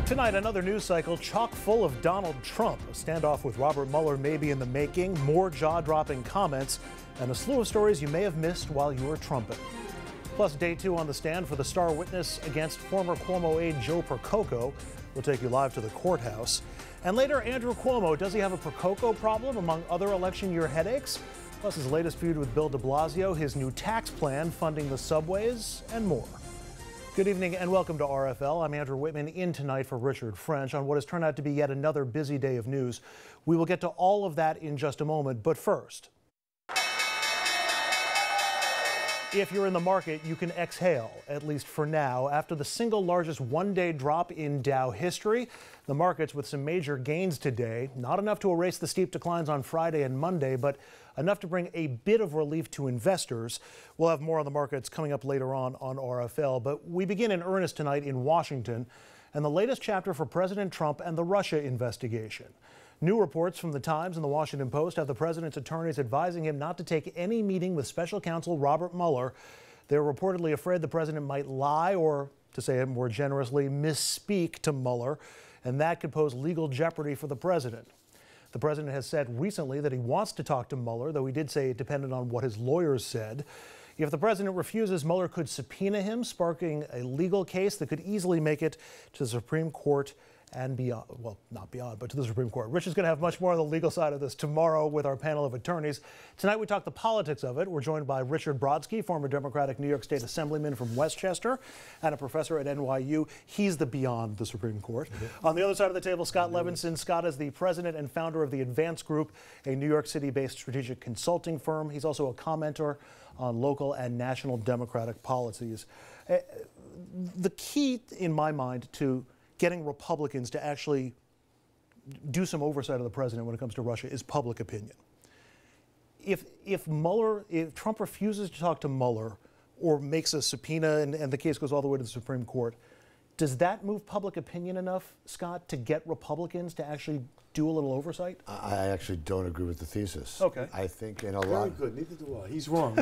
Tonight, another news cycle chock full of Donald Trump. A standoff with Robert Mueller may be in the making, more jaw-dropping comments, and a slew of stories you may have missed while you were trumping. Plus, day two on the stand for the star witness against former Cuomo aide Joe Percoco. We'll take you live to the courthouse. And later, Andrew Cuomo, does he have a Percoco problem among other election year headaches? Plus, his latest feud with Bill de Blasio, his new tax plan funding the subways, and more. Good evening and welcome to RFL. I'm Andrew Whitman, in tonight for Richard French on what has turned out to be yet another busy day of news. We will get to all of that in just a moment, but first, if you're in the market, you can exhale, at least for now. After the single largest one-day drop in Dow history, the markets with some major gains today. Not enough to erase the steep declines on Friday and Monday, but enough to bring a bit of relief to investors. We'll have more on the markets coming up later on RFL. But we begin in earnest tonight in Washington and the latest chapter for President Trump and the Russia investigation. New reports from the Times and the Washington Post have the president's attorneys advising him not to take any meeting with special counsel Robert Mueller. They're reportedly afraid the president might lie or, to say it more generously, misspeak to Mueller, and that could pose legal jeopardy for the president. The president has said recently that he wants to talk to Mueller, though he did say it depended on what his lawyers said. If the president refuses, Mueller could subpoena him, sparking a legal case that could easily make it to the Supreme Court and beyond. Well, not beyond, but to the Supreme Court. Rich is going to have much more on the legal side of this tomorrow with our panel of attorneys. Tonight we talk the politics of it. We're joined by Richard Brodsky, former Democratic New York State Assemblyman from Westchester and a professor at NYU. He's the beyond the Supreme Court. On the other side of the table, Scott Levinson. Scott is the president and founder of the Advance Group, a New York City-based strategic consulting firm. He's also a commenter on local and national Democratic policies. The key, in my mind, to getting Republicans to actually do some oversight of the president when it comes to Russia is public opinion. If Trump refuses to talk to Mueller or makes a subpoena and the case goes all the way to the Supreme Court, does that move public opinion enough, Scott, to get Republicans to actually do a little oversight? I actually don't agree with the thesis. Okay. I think in a Very lot... good. Neither do I. He's wrong.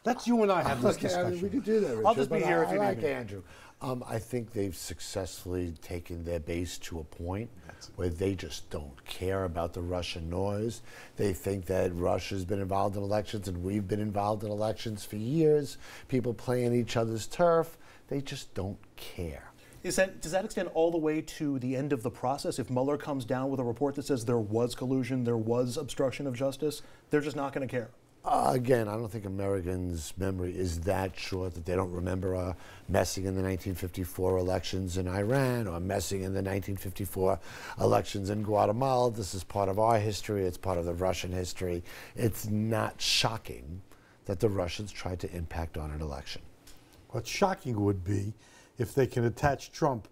Let's you and I have this discussion. I mean, we could do that, Richard. I'll just be here if you need me. Andrew. I think they've successfully taken their base to a point where they just don't care about the Russian noise. They think that Russia's been involved in elections and we've been involved in elections for years. People playing each other's turf. They just don't care. Does that extend all the way to the end of the process? If Mueller comes down with a report that says there was collusion, there was obstruction of justice, they're just not going to care? Again, I don't think Americans' memory is that short that they don't remember messing in the 1954 elections in Iran or messing in the 1954 elections in Guatemala. This is part of our history. It's part of the Russian history. It's not shocking that the Russians tried to impact on an election. What's shocking would be if they can attach Trump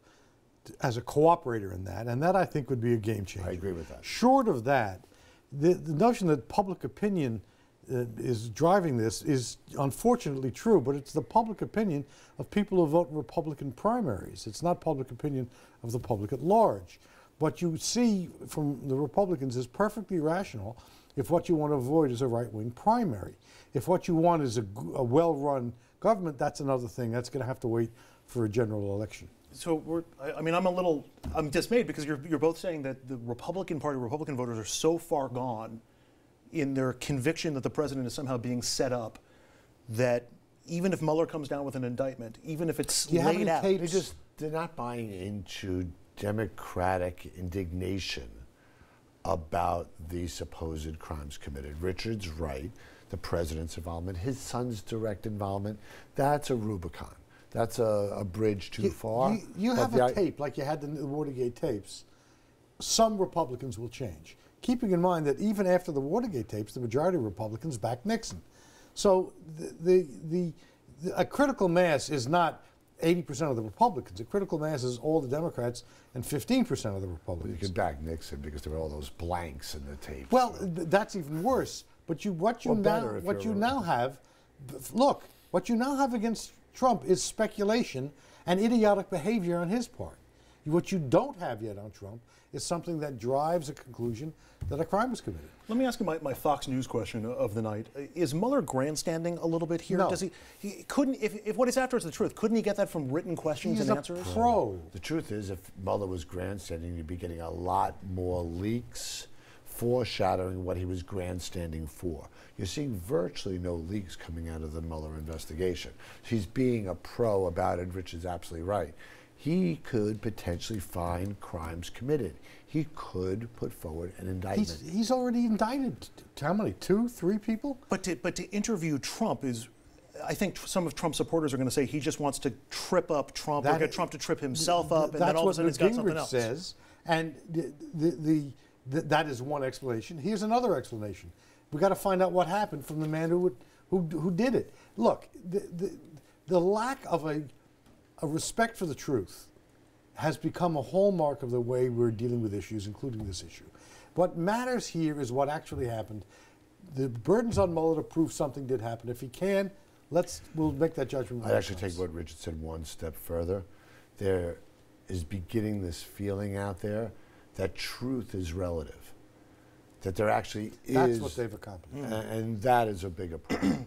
as a cooperator in that, and that I think would be a game changer. I agree with that. Short of that, the notion that public opinion is driving this is unfortunately true, but it's the public opinion of people who vote in Republican primaries. It's not public opinion of the public at large. What you see from the Republicans is perfectly rational if what you want to avoid is a right-wing primary. If what you want is a well-run government, that's another thing. That's going to have to wait for a general election. So I'm dismayed because you're both saying that the Republican Party, Republican voters are so far gone in their conviction that the president is somehow being set up that even if Mueller comes down with an indictment, even if it's laid out. They're not buying into Democratic indignation about the supposed crimes committed. Richard's right. The president's involvement, his son's direct involvement, that's a Rubicon. That's a bridge too far. You have a tape, like you had the Watergate tapes. Some Republicans will change, keeping in mind that even after the Watergate tapes, the majority of Republicans backed Nixon. So a critical mass is not 80% of the Republicans. A critical mass is all the Democrats and 15% of the Republicans. You could back Nixon because there were all those blanks in the tapes. Well, that's even worse. But what you now have against Trump is speculation and idiotic behavior on his part. What you don't have yet on Trump is something that drives a conclusion that a crime was committed. Let me ask you my Fox News question of the night. Is Mueller grandstanding a little bit here? No. Does he couldn't, if what he's after is the truth, couldn't he get that from written questions and answers? He's a pro. The truth is, if Mueller was grandstanding, you'd be getting a lot more leaks foreshadowing what he was grandstanding for. You're seeing virtually no leaks coming out of the Mueller investigation. He's being a pro about it. Rich is absolutely right. He could potentially find crimes committed. He could put forward an indictment. He's already indicted, how many, 2, 3 people? But to interview Trump is, I think some of Trump's supporters are going to say he just wants to trip up Trump or get Trump to trip himself up, and then all of a sudden he's got something else. That's what Gingrich says, and that is one explanation. Here's another explanation. We've got to find out what happened from the man who did it. Look, the lack of a respect for the truth has become a hallmark of the way we're dealing with issues, including this issue. What matters here is what actually happened. The burden's on Mueller to prove something did happen. If he can, we'll make that judgment. I'd actually take what Richard said one step further. There is beginning this feeling out there that truth is relative, that there actually is. That's what they've accomplished. And that is a big approach.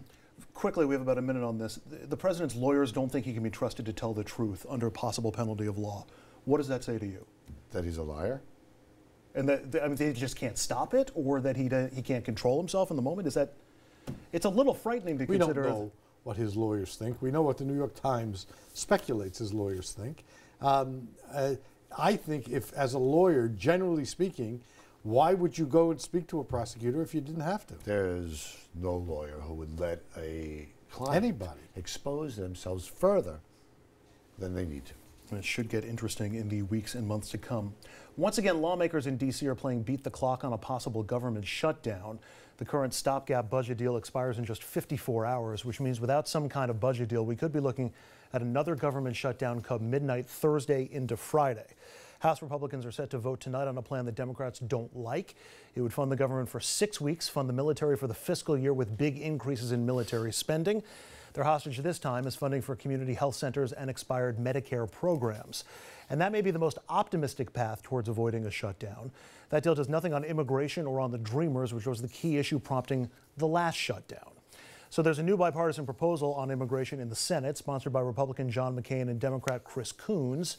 Quickly, we have about a minute on this. The president's lawyers don't think he can be trusted to tell the truth under possible penalty of law. What does that say to you? That he's a liar? And that I mean, they just can't stop it, or that he can't control himself in the moment? Is that? It's a little frightening to consider. We don't know what his lawyers think. We know what the New York Times speculates his lawyers think. I think if, as a lawyer, generally speaking, why would you go and speak to a prosecutor if you didn't have to? There's no lawyer who would let a client expose themselves further than they need to. And it should get interesting in the weeks and months to come. Once again, lawmakers in D.C. are playing beat the clock on a possible government shutdown. The current stopgap budget deal expires in just 54 hours, which means without some kind of budget deal, we could be looking at another government shutdown come midnight Thursday into Friday. House Republicans are set to vote tonight on a plan that Democrats don't like. It would fund the government for 6 weeks, fund the military for the fiscal year with big increases in military spending. Their hostage this time is funding for community health centers and expired Medicare programs. And that may be the most optimistic path towards avoiding a shutdown. That deal does nothing on immigration or on the Dreamers, which was the key issue prompting the last shutdown. So there's a new bipartisan proposal on immigration in the Senate, sponsored by Republican John McCain and Democrat Chris Coons.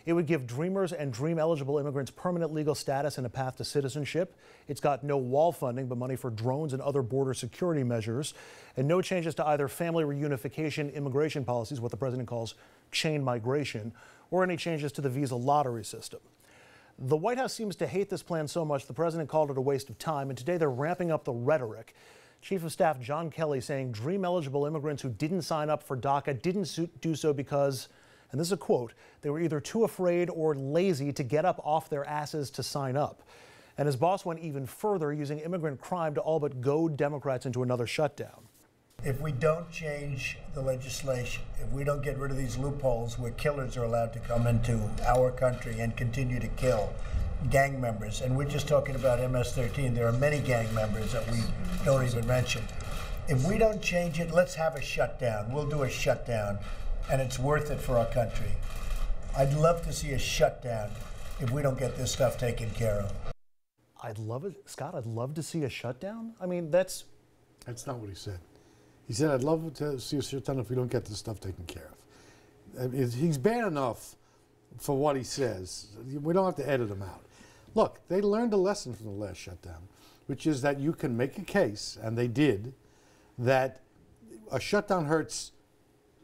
It would give Dreamers and Dream-eligible immigrants permanent legal status and a path to citizenship. It's got no wall funding, but money for drones and other border security measures, and no changes to either family reunification immigration policies, what the president calls chain migration, or any changes to the visa lottery system. The White House seems to hate this plan so much the president called it a waste of time, and today they're ramping up the rhetoric. Chief of Staff John Kelly saying Dream-eligible immigrants who didn't sign up for DACA didn't do so because, and this is a quote, they were either too afraid or lazy to get up off their asses to sign up. And his boss went even further, using immigrant crime to all but goad Democrats into another shutdown. If we don't change the legislation, if we don't get rid of these loopholes where killers are allowed to come into our country and continue to kill gang members, and we're just talking about MS-13, there are many gang members that we don't even mention. If we don't change it, let's have a shutdown. We'll do a shutdown, and it's worth it for our country. I'd love to see a shutdown if we don't get this stuff taken care of. I'd love it, Scott, I'd love to see a shutdown. I mean, that's not what he said. He said, I'd love to see a shutdown if we don't get this stuff taken care of. He's bad enough for what he says. We don't have to edit him out. Look, they learned a lesson from the last shutdown, which is that you can make a case, and they did, that a shutdown hurts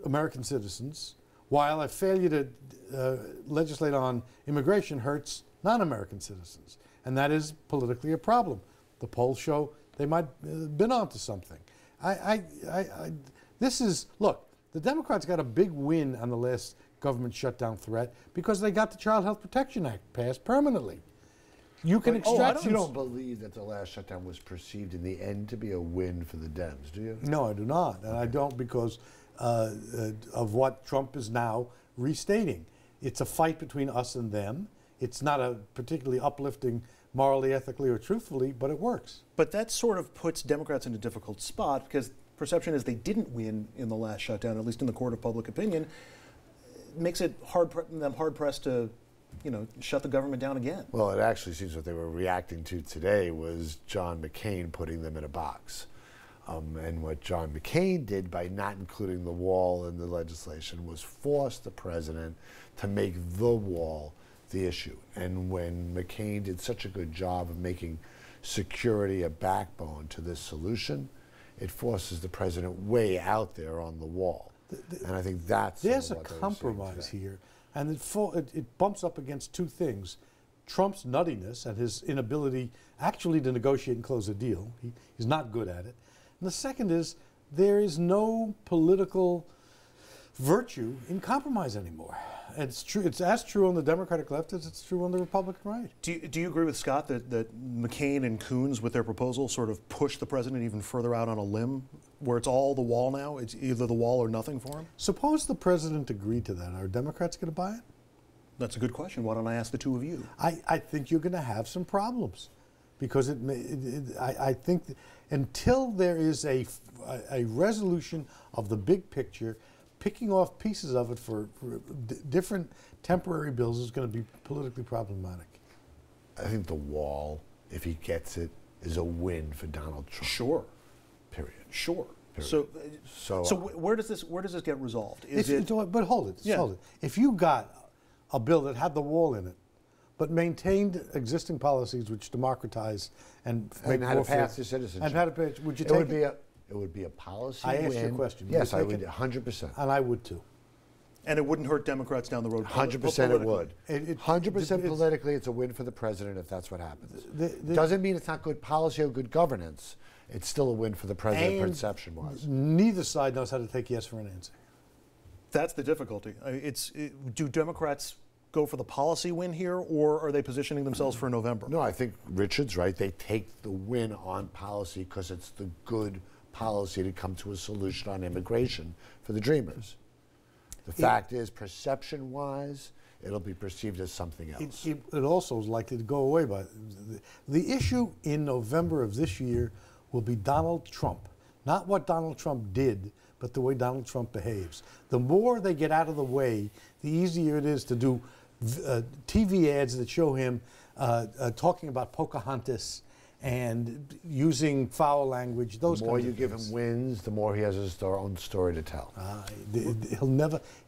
American citizens, while a failure to legislate on immigration hurts non-American citizens. And that is politically a problem. The polls show they might have been onto something. Look, the Democrats got a big win on the last government shutdown threat because they got the Child Health Protection Act passed permanently. You can extract. You don't believe that the last shutdown was perceived in the end to be a win for the Dems, do you? No, I do not, and I don't because of what Trump is now restating. It's a fight between us and them. It's not a particularly uplifting morally, ethically, or truthfully, but it works. But that sort of puts Democrats in a difficult spot because perception is they didn't win in the last shutdown, at least in the court of public opinion. It makes it hard pressed to shut the government down again. Well, it actually seems what they were reacting to today was John McCain putting them in a box. And what John McCain did by not including the wall in the legislation was force the president to make the wall the issue. And when McCain did such a good job of making security a backbone to this solution, it forces the president way out there on the wall. And I think that's there's a compromise here, and it bumps up against two things: Trump's nuttiness and his inability actually to negotiate and close a deal. He's not good at it. And the second is there is no political virtue in compromise anymore. It's true. It's as true on the Democratic left as it's true on the Republican right. Do you agree with Scott that McCain and Coons, with their proposal, sort of push the president even further out on a limb, where it's all the wall now? It's either the wall or nothing for him? Suppose the president agreed to that. Are Democrats going to buy it? That's a good question. Why don't I ask the two of you? I think you're going to have some problems, because I think until there is a resolution of the big picture, picking off pieces of it for different temporary bills is going to be politically problematic. I think the wall, if he gets it, is a win for Donald Trump. Sure. Period. Sure. Period. So where does this get resolved? But hold it. Yeah. Hold it. If you got a bill that had the wall in it, but maintained existing policies which democratize and make had more a path to citizenship, and had a path, would you take it? It would be a policy I win. asked you a question. Yes, I would would, 100%. And I would too. And it wouldn't hurt Democrats down the road. 100% it would. 100% it's politically, it's a win for the president if that's what happens. Doesn't mean it's not good policy or good governance. It's still a win for the president perception-wise. Neither side knows how to take yes for an answer. That's the difficulty. Do Democrats go for the policy win here, or are they positioning themselves for November? No, I think Richard's right. They take the win on policy because it's the good policy to come to a solution on immigration for the Dreamers. The fact is, perception-wise, it'll be perceived as something else. It also is likely to go away by the issue in November of this year will be Donald Trump, not what Donald Trump did, but the way Donald Trump behaves. The more they get out of the way, the easier it is to do TV ads that show him talking about Pocahontas and using foul language. Those the more you give him wins, the more he has his own story to tell.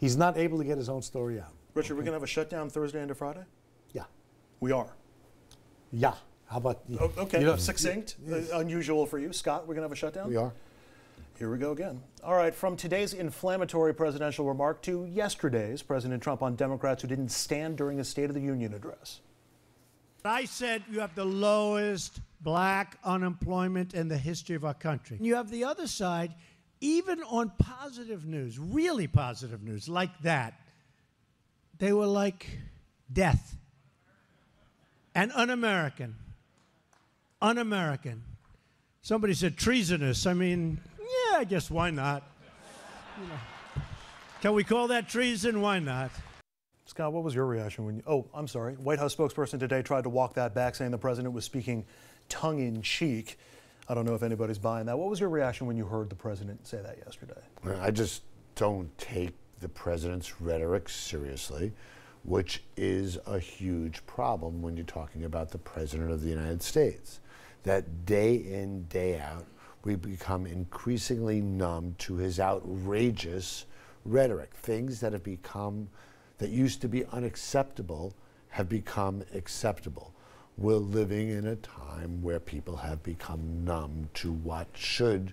He's not able to get his own story out. Richard, we're going to have a shutdown Thursday into Friday? Yeah. We are. Yeah. How about you? Okay, succinct, unusual for you. Scott, we're going to have a shutdown? We are. Here we go again. All right, from today's inflammatory presidential remark to yesterday's President Trump on Democrats who didn't stand during his State of the Union address. I said you have the lowest black unemployment in the history of our country. You have the other side, even on positive news, really positive news like that, they were like death and un-American. Un-American. Somebody said treasonous. I mean, yeah, I guess why not? You know, can we call that treason? Why not? Scott, what was your reaction when you... Oh, I'm sorry. White House spokesperson today tried to walk that back, saying the president was speaking tongue-in-cheek. I don't know if anybody's buying that. What was your reaction when you heard the president say that yesterday? I just don't take the president's rhetoric seriously, which is a huge problem when you're talking about the president of the United States. That day in, day out, we become increasingly numb to his outrageous rhetoric. Things that have become, that used to be unacceptable, have become acceptable. We're living in a time where people have become numb to what should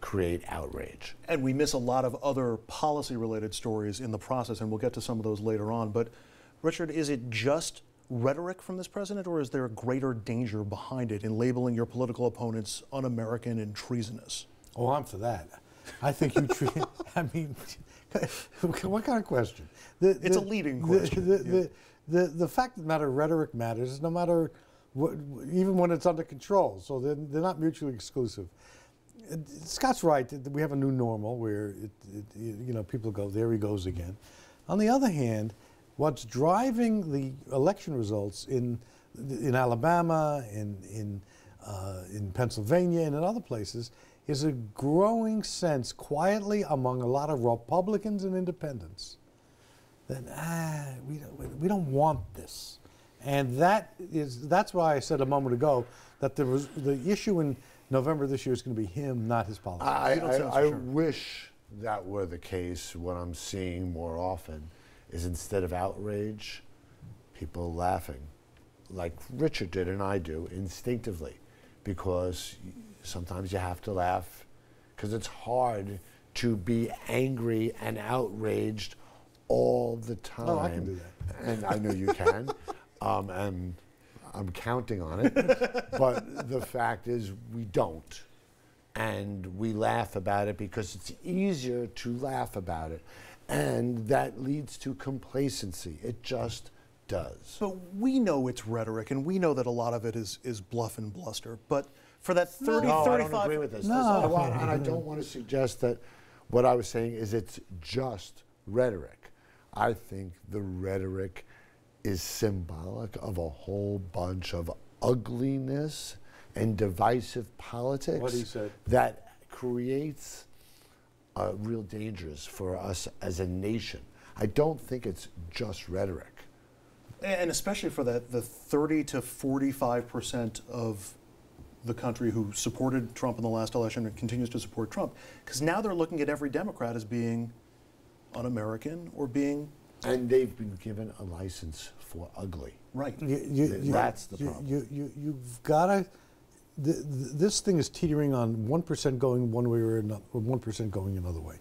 create outrage. And we miss a lot of other policy-related stories in the process, and we'll get to some of those later on. But, Richard, is it just rhetoric from this president, or is there a greater danger behind it in labeling your political opponents un-American and treasonous? Oh, I'm for that. I think you treat, I mean, what kind of question? It's a leading question. The fact that rhetoric matters, no matter what, even when it's under control, so they're not mutually exclusive. Scott's right. We have a new normal where people go, there he goes again. On the other hand, what's driving the election results in Alabama, in Pennsylvania, and in other places is a growing sense, quietly among a lot of Republicans and independents, then we don't want this. And that's why I said a moment ago that the issue in November this year is going to be him, not his policy. I wish that were the case. What I'm seeing more often is instead of outrage, people laughing, like Richard did and I do instinctively, because sometimes you have to laugh because it's hard to be angry and outraged all the time. Oh, I can do that. And I know you can. And I'm counting on it. But the fact is we don't. And we laugh about it because it's easier to laugh about it. And that leads to complacency. It just does. But we know it's rhetoric, and we know that a lot of it is bluff and bluster. But for that 30, no, 35... I don't agree with this. No. And I don't want to suggest that what I was saying is it's just rhetoric. I think the rhetoric is symbolic of a whole bunch of ugliness and divisive politics What he said. that creates real dangers for us as a nation. I don't think it's just rhetoric. And especially for the 30 to 45% of the country who supported Trump in the last election and continues to support Trump, because now they're looking at every Democrat as being un-American or being... And they've been given a license for ugly. Right. That's the problem. You've got to... This thing is teetering on 1% going one way or another, or 1% going another way.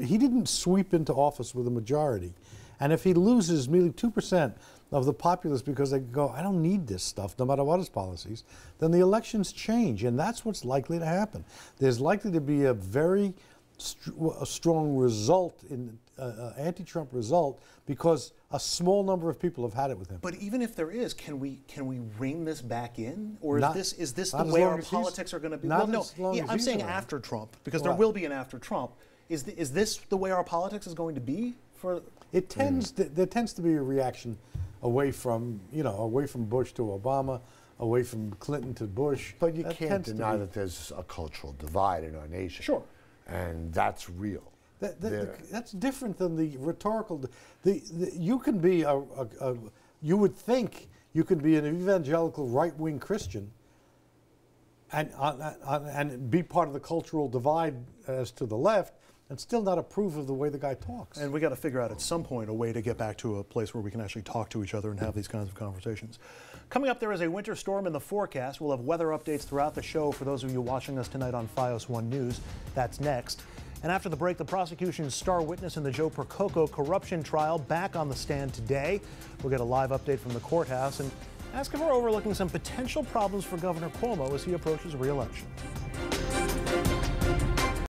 He didn't sweep into office with a majority. And if he loses merely 2% of the populace because they go, I don't need this stuff, no matter what his policies, then the elections change, and that's what's likely to happen. There's likely to be a very strong result, in anti-Trump result, because a small number of people have had it with him. But even if there is, can we rein this back in, or is this the not as way long our as politics are going to be? not Well, as long no, as I'm he's saying around. after Trump, because there Right. will be an after Trump. Is this the way our politics is going to be for? It tends there tends to be a reaction away from Bush to Obama, away from Clinton to Bush. But you That can't tends to deny be- that there's a cultural divide in our nation. Sure. And that's real. That's different than the rhetorical. You can be you would think you could be an evangelical right-wing Christian and be part of the cultural divide as to the left, and still not approve of the way the guy talks. And we got to figure out at some point a way to get back to a place where we can actually talk to each other and have these kinds of conversations. Coming up, there is a winter storm in the forecast. We'll have weather updates throughout the show for those of you watching us tonight on FiOS 1 News. That's next. And after the break, the prosecution's star witness in the Joe Percoco corruption trial back on the stand today. We'll get a live update from the courthouse and ask if we're overlooking some potential problems for Governor Cuomo as he approaches re-election.